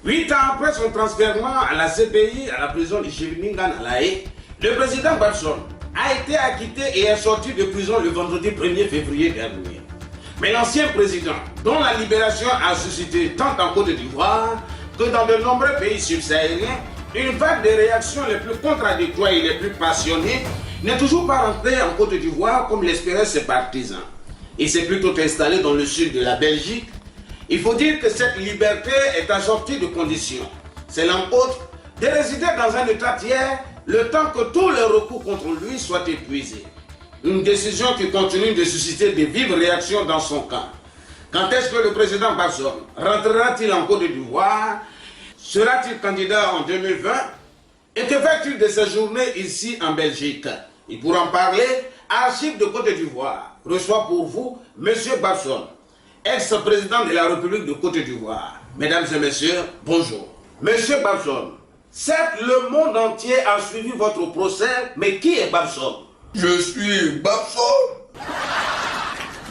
8 ans après son transfert à la CPI, à la prison de Cheveningan à La Haye, le président Babson a été acquitté et est sorti de prison le vendredi 1er février dernier. Mais l'ancien président, dont la libération a suscité tant en Côte d'Ivoire que dans de nombreux pays subsahariens, une vague de réactions les plus contradictoires et les plus passionnées, n'est toujours pas rentré en Côte d'Ivoire comme l'espéraient ses partisans. Il s'est plutôt installé dans le sud de la Belgique. Il faut dire que cette liberté est assortie de conditions. C'est l'un autre de résider dans un état tiers le temps que tous les recours contre lui soient épuisés. Une décision qui continue de susciter de vives réactions dans son camp. Quand est-ce que le président Babson rentrera-t-il en Côte d'Ivoire? Sera-t-il candidat en 2020? Et que fait-il de ses journées ici en Belgique? Et pour en parler, Archives de Côte d'Ivoire reçoit pour vous M. Babson, ex-président de la République de Côte d'Ivoire. Mesdames et messieurs, bonjour. Monsieur Babson, certes, le monde entier a suivi votre procès, mais qui est Babson? Je suis Babson.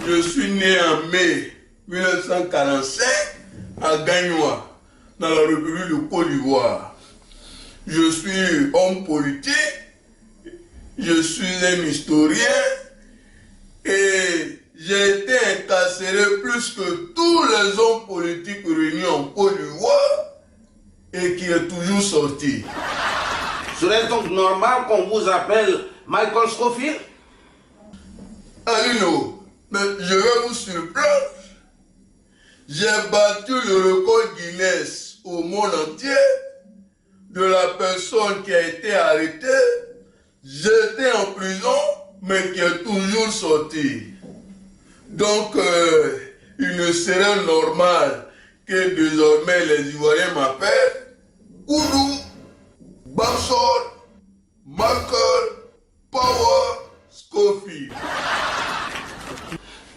Je suis né en mai 1945 à Gagnoa, dans la République de Côte d'Ivoire. Je suis homme politique, je suis un historien et j'ai été incarcéré plus que tous les hommes politiques réunis en Côte d'Ivoire et qui est toujours sorti. Serait-ce donc normal qu'on vous appelle Michael Scofield? Alino, mais je vais vous surprendre. J'ai battu le record Guinness au monde entier de la personne qui a été arrêtée, jetée en prison, mais qui est toujours sortie. Donc, il ne serait normal que désormais les Ivoiriens m'appellent Koudou, Babson, Michael, Power, Scofield.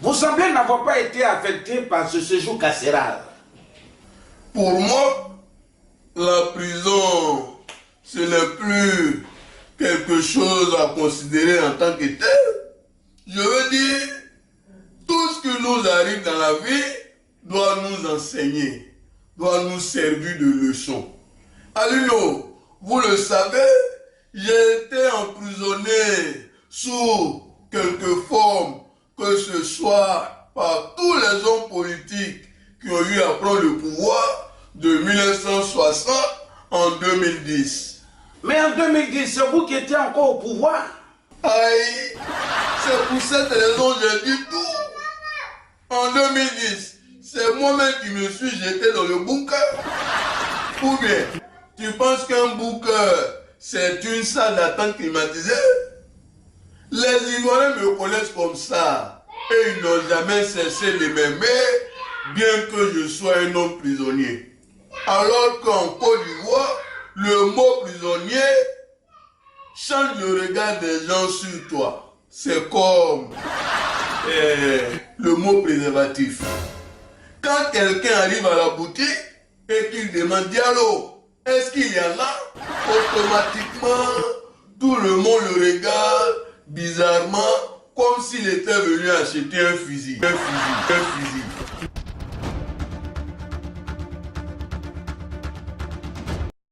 Vous semblez n'avoir pas été affecté par ce séjour carcéral. Pour moi, la prison, ce n'est plus quelque chose à considérer en tant que tel. Je veux dire, tout ce qui nous arrive dans la vie doit nous enseigner, doit nous servir de leçon. Alino, vous le savez, j'ai été emprisonné sous quelque forme que ce soit par tous les hommes politiques qui ont eu à prendre le pouvoir de 1960 en 2010. Mais en 2010, c'est vous qui étiez encore au pouvoir. Aïe, c'est pour cette raison que j'ai dit tout. En 2010, c'est moi-même qui me suis jeté dans le bunker. Ou bien, tu penses qu'un bunker, c'est une salle d'attente climatisée? Les Ivoiriens me connaissent comme ça. Et ils n'ont jamais cessé de m'aimer, bien que je sois un homme prisonnier. Alors qu'en Côte d'Ivoire, le mot prisonnier change le regard des gens sur toi. C'est comme le mot préservatif. Quand quelqu'un arrive à la boutique et qu'il demande Diallo, est-ce qu'il y en a? Automatiquement, tout le monde le regarde bizarrement, comme s'il était venu acheter un fusil. Un fusil.